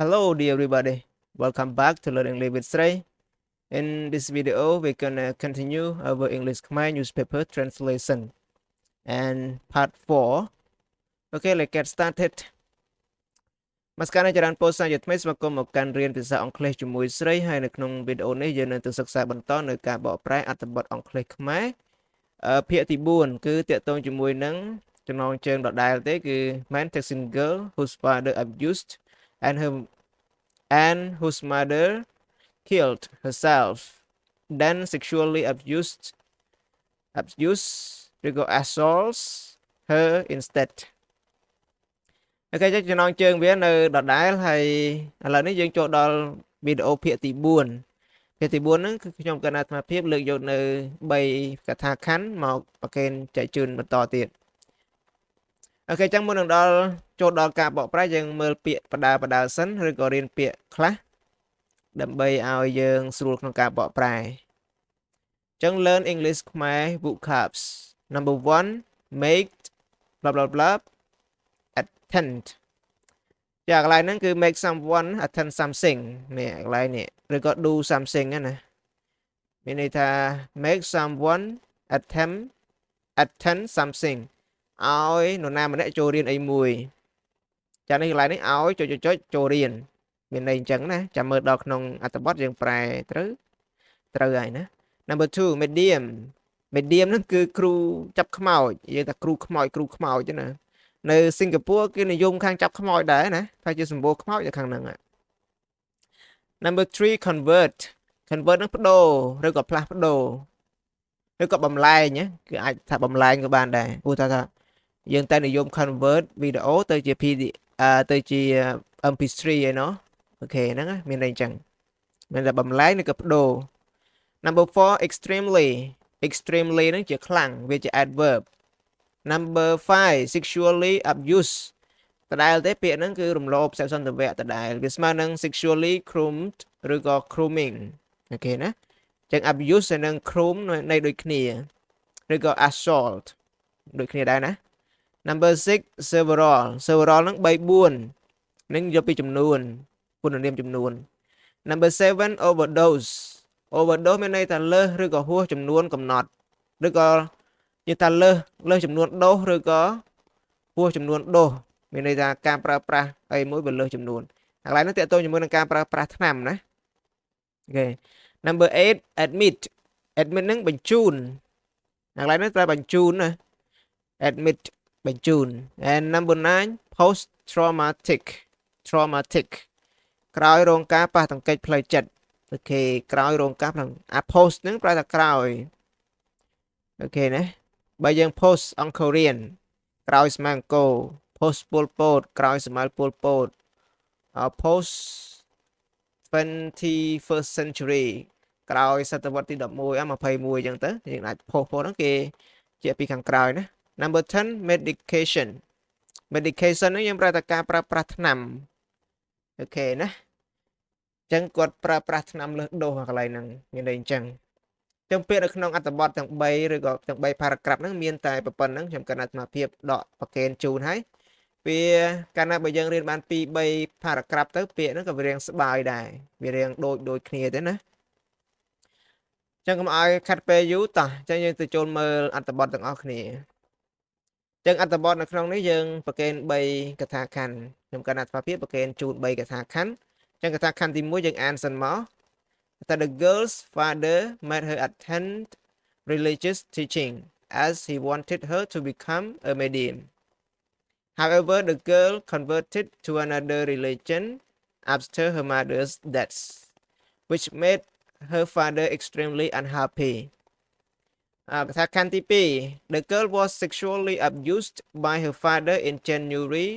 Hello, dear everybody. Welcome back to Learn English with Srey. In this video, we're gonna continue our English Khmer newspaper translation and part 4. Okay, let's get started. មកស្កានចរានពោលសាជាថ្មីស្វាគមន៍មកកាន់រៀនភាសាអង់គ្លេសជាមួយស្រីហើយនៅក្នុងវីដេអូនេះយើងនឹងទៅសិក្សាបន្តនៅការបកប្រែអត្ថបទអង់គ្លេសខ្មែរភាគទី4គឺតាក់ទងជាមួយនឹងចំណងជើងដដែលទេគឺ Man Texan girl whose father abused and whose mother killed herself, then sexually abused, assaults her instead. អូខេចឹងចំណងជើងវានៅដដែលហើយឥឡូវនេះយើងចូលដល់វីដេអូភាគទី4ភាគទី4ហ្នឹងគឺខ្ញុំកណ្ដាលអាត្មាភាពលើកយកនៅ3កថាខណ្ឌមកប្រកេនចែកជូនបន្តទៀតអូខេចឹងមុននឹងដល់ចូលដល់ការបកប្រែយើងមើលពាក្យបដាសិនឬក៏រៀនពាក្យខ្លះដើម្បីឲ្យយើងស្រួលក្នុងការបកប្រែចឹង learn English ខ្មែរ vocabs number 1 make blah blah blah attend ចាកន្លែងហ្នឹងគឺ make someone attend something នេះកន្លែងនេះឬក៏ do something ណាមានន័យថា make someone attend something ឲ្យនរណាម្នាក់ចូលរៀនអីមួយចានេះកន្លែងនេះឲ្យចុចចូលរៀនមានន័យអញ្ចឹងណាចាំមើលដល់ក្នុងអត្ថបទយើងប្រែត្រូវហើយណា number 2 medium ហ្នឹងគឺគ្រូចាប់ខ្មោចយើងថាគ្រូខ្មោចទេណានៅសិង្ហបុរីគេនិយមខាងចាប់ខ្មោចដែរណាថាជាសម្បូរខ្មោចនៅខាងហ្នឹង number 3 convert ហ្នឹងបដូរឬក៏ផ្លាស់ប្ដូរឬក៏បំលែងគឺអាចថាបំលែងក៏បានដែរព្រោះថាយើងតែនិយម convert វីដេអូទៅជា ទៅជា MP3 ឯណោះអូខេហ្នឹងមានន័យអញ្ចឹងមានតែបំលែងឬក៏បដូរ number 4 extremely ហ្នឹងជាខ្លាំងវាជា adverb number 5 sexually abuse ដដែលទេពាក្យហ្នឹងគឺរំលោភសេពសន្តិវៈដដែលវាស្មើនឹង sexually groomed ឬក៏ grooming អូខេណាចឹង abuse ហើយនឹង groom នៃដូចគ្នាឬក៏ assault ដូចគ្នាដែរណា number 6 several ហ្នឹង3 4នឹងយកពីចំនួនគុណនាមចំនួន number 7 overdose មានន័យថាលើសឬក៏ហួសចំនួនកំណត់ឬក៏និយាយថាលើសចំនួនដូសឬក៏ហួសចំនួនដូសមានន័យថាការប្រើប្រាស់អីមួយវាលើសចំនួនអាកន្លែងនេះតើតើជាមួយនឹងការប្រើប្រាស់ថ្នាំណាអូខេ number 8 admit ហ្នឹងបញ្ជូនអាកន្លែងនេះត្រូវបញ្ជូនណា admit បញ្ជូន and number 9 post traumatic ក្រោយរងការប៉ះទង្គិចផ្លូវចិត្តអូខេក្រោយរងការអា post ហ្នឹងប្រែថាក្រោយអូខេណាបើយើង post អង្គរៀនក្រោយស្មើអង្គរ post ពលពតក្រោយស្មើពលពតpost 21st century ក្រោយសតវត្សទី11 21អញ្ចឹងទៅយើងអាច post ហ្នឹងគេជាពីខាងក្រោយណា number 10 medication ហ្នឹងយើងប្រើតែការប្រើប្រាស់ថ្នាំអូខេណាអញ្ចឹងគាត់ប្រើប្រាស់ថ្នាំលើសដូសកន្លែងហ្នឹងមានន័យអញ្ចឹងចឹងពាក្យនៅក្នុងអត្ថបទទាំង3ឬក៏ទាំង3 paragraph ហ្នឹងមានតែប៉ុណ្្នឹងខ្ញុំកណ្ដាលអាត្មាភាពដកប្រកេនជូនហើយវាកាលណាបើយើងរៀនបាន2 3 paragraph ទៅពាក្យហ្នឹងក៏វារៀងស្បើយដែរវារៀងដូចគ្នាទេណាចឹងកុំឲ្យខាត់ពេលយូរតោះចឹងយើងទៅចូលមើលអត្ថបទទាំងអស់គ្នាចឹងអត្ថបទនៅក្នុងនេះយើងប្រកេន3កថាខណ្ឌខ្ញុំកណ្ដាលអាត្មាភាពប្រកេនជូន3កថាខណ្ឌចឹងកថាខណ្ឌទី1យើងអានសិនមកthat the girl's father made her attend religious teaching as he wanted her to become a medium. However, the girl converted to another religion after her mother's death, which made her father extremely unhappy. កថាខណ្ឌទី2 The girl was sexually abused by her father in January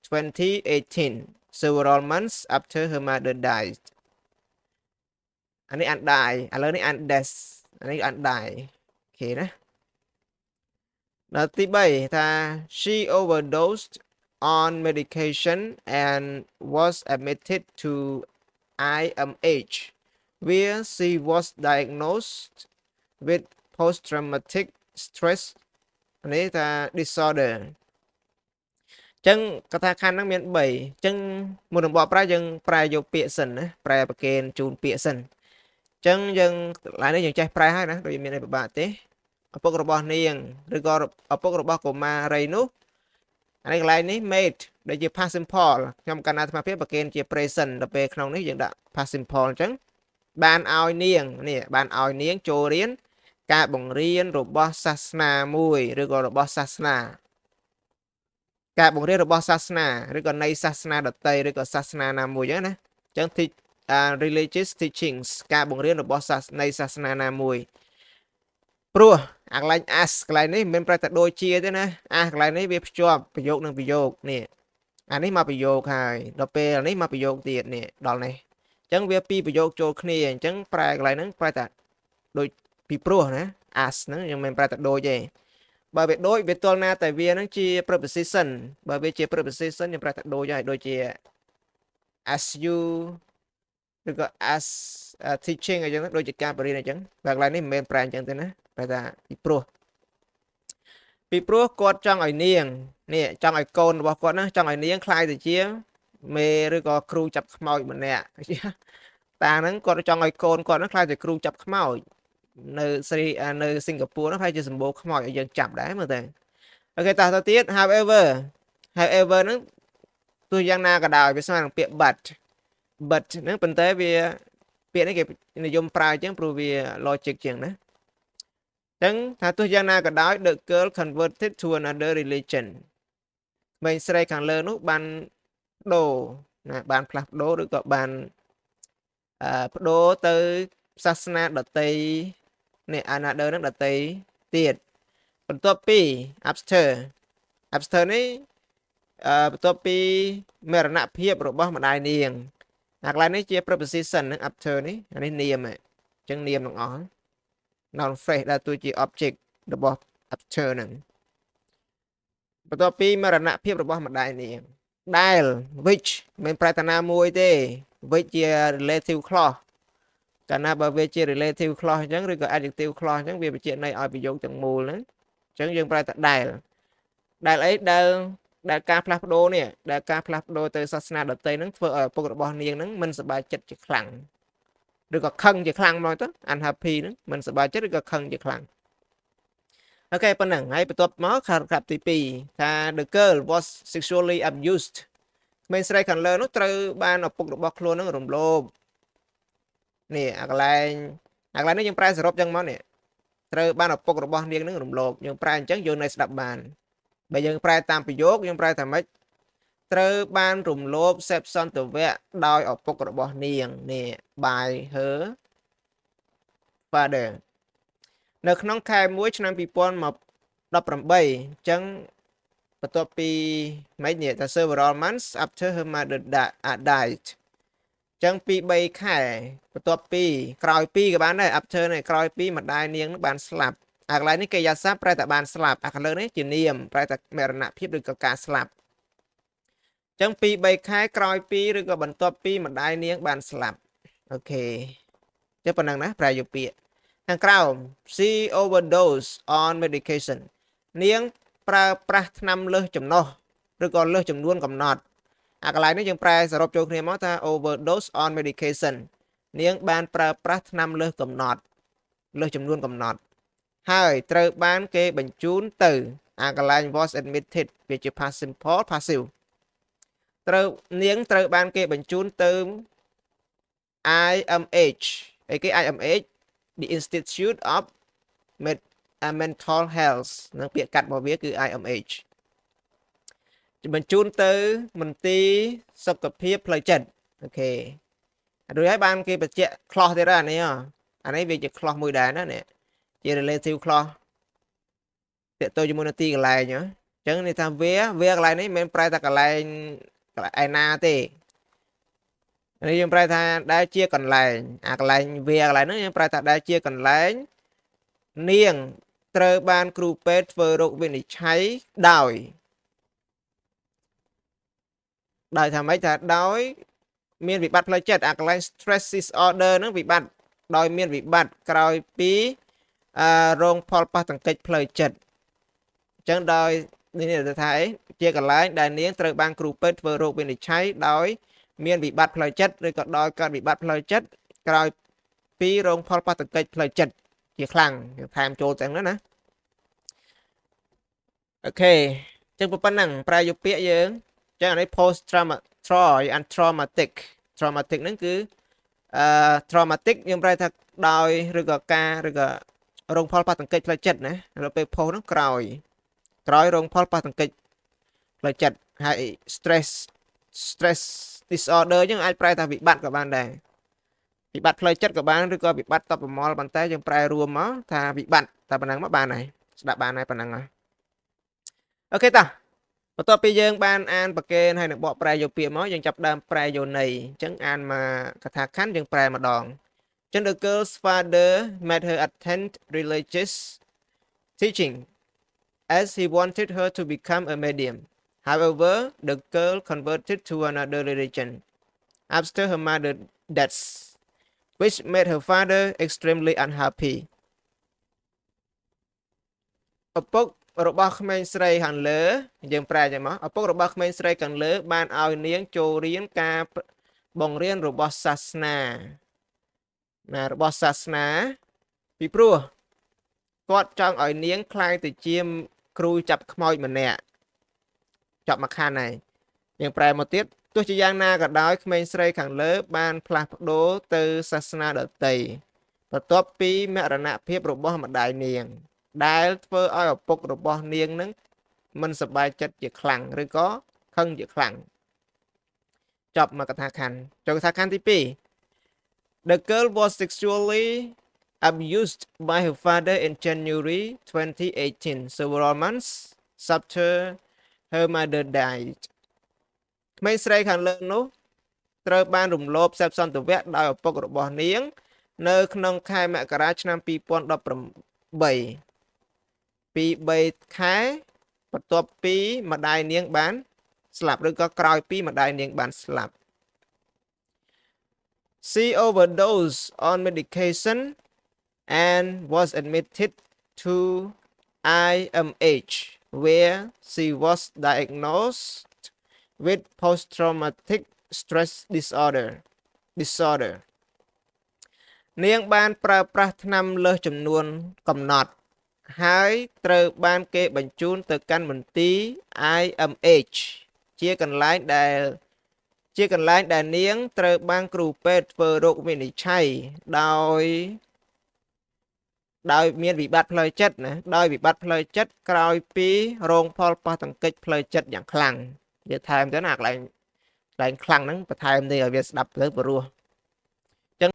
2018, several months after her mother died. អានេះអានដែរឥឡូវនេះអាន des អានេះអានដែរអូខេណាដល់ទី3ថា she overdosed on medication and was admitted to IMH where she was diagnosed with post traumatic stress នេះថា disorder Chân có ta khăn nó miền bảy chân một đồng bọ pra dân pra vô bịa sần á pra bạc kên chun bịa sần chân dân lại nói dân trai pra hay nè rồi miền này bà tế ở bốc robot niềng rồi gọi ở bốc robot của ma ray nút anh ấy lại ní made để chỉ past simple trong căn mà phía bạc kên chỉ present là về trong này dân đã past simple chân ban ao niềng nè ban ao niềng trồ riêng cả bồng riêng robot sasna mùi rồi gọi robot sasna cả bổng riêngរបស់សាសនាឬក៏នៃសាសនាដតីឬក៏សាសនាណាមួយចឹងណាចឹង religious teachings ការបង្រៀនរបស់នៃសាសនាណាមួយព្រោះអាកន្លែង as កន្លែងនេះមិនមែនប្រែតែដូចជាទេណា as កន្លែងនេះវាភ្ជាប់ប្រយោគនឹងប្រយោគនេះអានេះមកប្រយោគហើយដល់ពេលនេះមកប្រយោគទៀតនេះដល់នេះចឹងវាពីរប្រយោគចូលគ្នាអញ្ចឹងប្រែកន្លែងហ្នឹងប្រែតែដូចពីព្រោះណា as ហ្នឹងยังមិនប្រែតែដូចទេបើវាដូចវាទល់ណាតែវាហ្នឹងជា preposition បើវាជា preposition ខ្ញុំប្រែថាដូចហើយដូចជា as you ឬក៏ as teaching អញ្ចឹងដូចជាការបរៀនអញ្ចឹងបើកន្លែងនេះមិនមែនប្រែអញ្ចឹងទេណាប្រែថាពីព្រោះគាត់ចង់ឲ្យនាងនេះចង់ឲ្យកូនរបស់គាត់ណាចង់ឲ្យនាងខ្លាយទៅជាមេឬក៏គ្រូចាប់ខ្មោចម្នាក់តាហ្នឹងគាត់ចង់ឲ្យកូនគាត់ហ្នឹងខ្លាយទៅគ្រូចាប់ខ្មោចនៅសិង្ហបុរីនោះហើយជាសម្បូរខ្មោចឲ្យយើងចាប់ដែរមើលទៅអូខេតោះទៅទៀត however ហ្នឹងទោះយ៉ាងណាក៏ដោយវាស្មើនឹងពាក្យ but ហ្នឹងប៉ុន្តែវាពាក្យនេះគេនិយមប្រើអញ្ចឹងព្រោះវា logic ជាងណាអញ្ចឹងថាទោះយ៉ាងណាក៏ដោយ the girl converted to another religion ក្មេងស្រីខាងលើនោះបានដូរណាបានផ្លាស់ប្ដូរឬក៏បានប្ដូរទៅសាសនាដតីនេះ another ហ្នឹងដតីទៀតបន្ទាប់ពី after នេះបន្ទាប់ពីមរណភាពរបស់ម្ដាយនាងអាកន្លែងនេះជា preposition ហ្នឹង after នេះអានេះនាមអញ្ចឹងនាមទាំងអស់ noun phrase ដែលទូជា object របស់ after ហ្នឹងបន្ទាប់ពីមរណភាពរបស់ម្ដាយនាងដែល which មិនប្រែតាណាមួយទេ which ជា relative clause កាលណាបើវាជា relative clause អញ្ចឹងឬក៏ adjective clause អញ្ចឹងវាបញ្ជាក់ន័យឲ្យប្រយោគទាំងមូលហ្នឹងអញ្ចឹងយើងប្រែថាដែលអីដែលការផ្លាស់ប្ដូរនេះដែលការផ្លាស់ប្ដូរទៅសាសនាដទៃហ្នឹងធ្វើឲ្យឪពុករបស់នាងហ្នឹងមិនសប្បាយចិត្តជាខ្លាំងឬក៏ខឹងជាខ្លាំងមកទៅ unhappy ហ្នឹងមិនសប្បាយចិត្តឬក៏ខឹងជាខ្លាំងអូខេប៉ុណ្ណឹងហើយបន្ទាប់មកក្រាបទី2ថា the girl was sexually abused ក្មេងស្រីខាងលើនោះត្រូវបានឪពុករបស់ខ្លួនហ្នឹងរំលោភនេះអាកន្លែងនេះយើងប្រែសរុបចឹងមកនេះត្រូវបានឪពុករបស់នាងហ្នឹងរំលោភយើងប្រែអញ្ចឹងយើងនៅស្ដាប់បានបើយើងប្រែតាមប្រយោគយើងប្រែថាម៉េចត្រូវបានរំលោភសេពសន្តិវៈដោយឪពុករបស់នាងនេះ by her father នៅក្នុងខែ1ឆ្នាំ2018អញ្ចឹងបន្ទាប់ពីម៉េចនេះ several months after her mother died ចឹងពី3ខែបន្ទាប់ពីក្រោយពីក៏បានដែរ after នេះក្រោយពីម្ដាយនាងនឹងបានស្លាប់អាកន្លែងនេះគេយ៉ាសាប្រែតែបានស្លាប់អាកន្លែងនេះជានាមប្រែតែមរណភាពឬក៏ការស្លាប់ចឹងពី3ខែក្រោយពីឬក៏បន្ទាប់ពីម្ដាយនាងបានស្លាប់អូខេចឹងប៉ុណ្ណឹងណាប្រែយកពាក្យខាងក្រោម she overdose on medication នាងប្រើប្រាស់ថ្នាំលើសចំណុះឬក៏លើសចំនួនកំណត់អាកន្លែងនេះយើងប្រែសរុបចូលគ្នាមកថា overdose on medication នាងបានប្រើប្រាស់ថ្នាំលើសកំណត់លើសចំនួនកំណត់ហើយត្រូវបានគេបញ្ជូនទៅអាកន្លែង was admitted វាជា past simple passive នាងត្រូវបានគេបញ្ជូនទៅ IMH អីគេ IMH the Institute of Mental Health នឹងពាក្យកាត់របស់វាគឺ IMH បញ្ជូនទៅមន្ទីរសុខភាពផ្លូវចិត្តអូខេរួចហើយបានគេបញ្ជាក់ clause ទៀតអានេះវាជា clause មួយដែរណានេះជា relative clause តើតើជាមួយនឹងទីកន្លែងអញ្ចឹងនេះថាវាកន្លែងនេះមិនមែនប្រែតែកន្លែងឯណាទេនេះយើងប្រែថាដែលជាកន្លែងអាកន្លែងវាកន្លែងហ្នឹងយើងប្រែថាដែលជាកន្លែងនាងត្រូវបានគ្រូពេទ្យធ្វើរោគវិនិច្ឆ័យដោយថាម៉េចថាដោយមានវិបត្តិផ្លូវចិត្តអាកន្លែង stress disorder ហ្នឹងវិបត្តិដោយមានវិបត្តិក្រោយពីរងផលប៉ះទង្គិចផ្លូវចិត្តអញ្ចឹងដោយ នេះទៅថាអីជាកន្លែងដែលនាងត្រូវបានគ្រូពេទ្យធ្វើរោគវិនិច្ឆ័យដោយមានវិបត្តិផ្លូវចិត្តឬក៏ដោយកើតវិបត្តិផ្លូវចិត្តក្រោយពីរងផលបាតុកិច្ចផ្លូវចិត្តជាខ្លាំងថែមចូលទាំងហ្នឹងណាអូខេចឹងប៉ុណ្ណឹងប្រែយកពាក្យយើងចឹងអានេះ post traumatic ហ្នឹងគឺtraumatic យើងប្រែថាដោយឬក៏ការឬក៏រងផលបាតុកិច្ចផ្លូវចិត្តណាដល់ពេល post ហ្នឹងក្រោយរងផលបាតុកិច្ចផ្លូវចិត្តហើយ stress disorder យើងអាចប្រែថាវិបត្តិក៏បានដែរវិបត្តិផ្លូវចិត្តក៏បានឬក៏វិបត្តិតបប្រមល់ប៉ុន្តែយើងប្រែរួមមកថាវិបត្តិតែប៉ុណ្ណឹងមកបានហើយស្ដាប់បានហើយប៉ុណ្ណឹងហើយអូខេតាបន្ទាប់ពីយើងបានអានប្រកេនហើយនឹងបកប្រែយកពាក្យមកយើងចាប់ដើមប្រែយកន័យអញ្ចឹងអានមកកថាខណ្ឌយើងប្រែម្ដងអញ្ចឹង the girl's father made her attend religious teaching as he wanted her to become a medium. However, the girl converted to another religion after her mother's death, which made her father extremely unhappy. ឪពុករបស់ក្មេងស្រីខាងលើយើងប្រែចឹងមកឪពុករបស់ក្មេងស្រីខាងលើបានឲ្យនាងចូលរៀនការបង្រៀនរបស់សាសនាពីព្រោះគាត់ចង់ឲ្យនាងក្លាយទៅជាគ្រូចាប់ខ្មោចម្នាក់ចាប់មកខានហើយយើងប្រែមកទៀតទោះជាយ៉ាងណាក៏ដោយក្មេងស្រីខាងលើបានផ្លាស់ប្ដូរទៅសាសនាដទៃបន្ទាប់ពីមរណភាពរបស់ម្ដាយនាងដែលធ្វើឲ្យឪពុករបស់នាងនឹងមិនសប្បាយចិត្តជាខ្លាំងឬក៏ខឹងជាខ្លាំងចប់មកកថាខណ្ឌចូលកថាខណ្ឌទី2 The girl was sexually abused by her father in January 2018 several months after her mother died ក្មេងស្រីខាងលើនោះត្រូវបានរំលោភសេពសន្តិវៈដោយឪពុករបស់នាងនៅក្នុងខែមករាឆ្នាំ2018ពី3ខែបន្ទាប់ពីម្ដាយនាងបានស្លាប់ឬក៏ក្រោយពីម្ដាយនាងបានស្លាប់ She overdosed on medication and was admitted to IMH where she was diagnosed with post-traumatic stress disorder នាងបានប្រើប្រាស់ថ្នាំលើសចំនួនកំណត់ហើយត្រូវបានគេបញ្ជូនទៅកាន់មន្ទីរ IMH ជាកន្លែងដែលនាងត្រូវបានគ្រូពេទ្យធ្វើរោគវិនិច្ឆ័យដោយមានវិបត្តិផ្លូវចិត្តណាដោយវិបត្តិផ្លូវចិត្តក្រោយពីរងផលប៉ះទង្គិចផ្លូវចិត្តយ៉ាងខ្លាំងនិយាយថែមទៅណាកន្លែងខ្លាំងហ្នឹងបន្ថែមនេះឲ្យវាស្ដាប់ទៅព្រោះអញ្ចឹង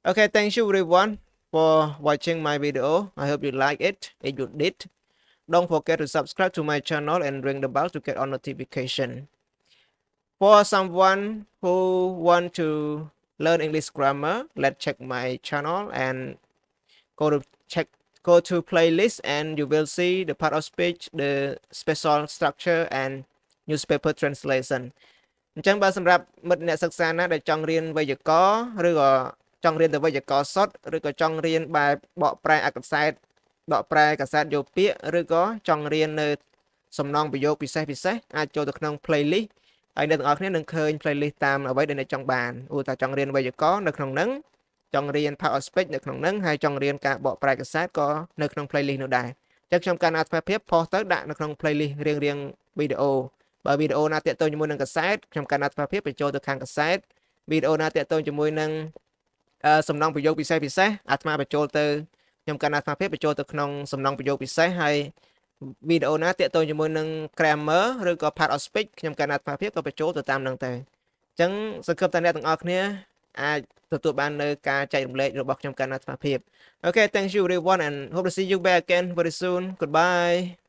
Okay, thank you everyone for watching my video. I hope you like it. If you did, don't forget to subscribe to my channel and ring the bell to get all notification. For someone who want to learn English grammar, let's check my channel and go to playlist and you will see the part of speech, the special structure and newspaper translation. អញ្ចឹងបើសម្រាប់មិត្តអ្នកសិក្សាណាដែលចង់រៀនវេយ្យាករណ៍ឬក៏ចង់រៀនទៅវេយ្យាករណ៍សុទ្ធឬក៏ចង់រៀនបែបបកប្រែអក្សរដកប្រែកាសែតយកពាក្យឬក៏ចង់រៀននៅសំណងប្រយោគពិសេសអាចចូលទៅក្នុង playlist ហើយអ្នកទាំងអស់គ្នានឹងឃើញ playlist តាមអ្វីដែលអ្នកចង់បានឧទាហរណ៍ចង់រៀនវេយ្យាករណ៍នៅក្នុងហ្នឹងចង់រៀន part of speech នៅក្នុងហ្នឹងហើយចង់រៀនការបកប្រែកាសែតក៏នៅក្នុង playlist នោះដែរអញ្ចឹងខ្ញុំកាន់អាទិភាពផុសទៅដាក់នៅក្នុង playlist រៀងវីដេអូបើវីដេអូណាតាក់ទងជាមួយនឹងកាសែតខ្ញុំកាន់អាទិភាពបញ្ចូលទៅខាងកាសែតវីដេអូណាតាក់ទងជាមួយនឹងសំណងប្រយោគពិសេសអាត្មាបញ្ចូលទៅខ្ញុំកាន់អាត្មាភាពបញ្ចូលទៅក្នុងសំណងប្រយោគពិសេសហើយវីដេអូណាតាក់ទងជាមួយនឹង grammar ឬក៏ part of speech ខ្ញុំកាន់អាត្មាភាពក៏បញ្ចូលទៅតាមនឹងទៅអញ្ចឹងសង្ឃឹមថាអ្នកទាំងអស់គ្នាអាចទទួលបាននៅការចែករំលែករបស់ខ្ញុំកាន់អាត្មាភាព Okay, thank you everyone and hope to see you back again very soon. Goodbye.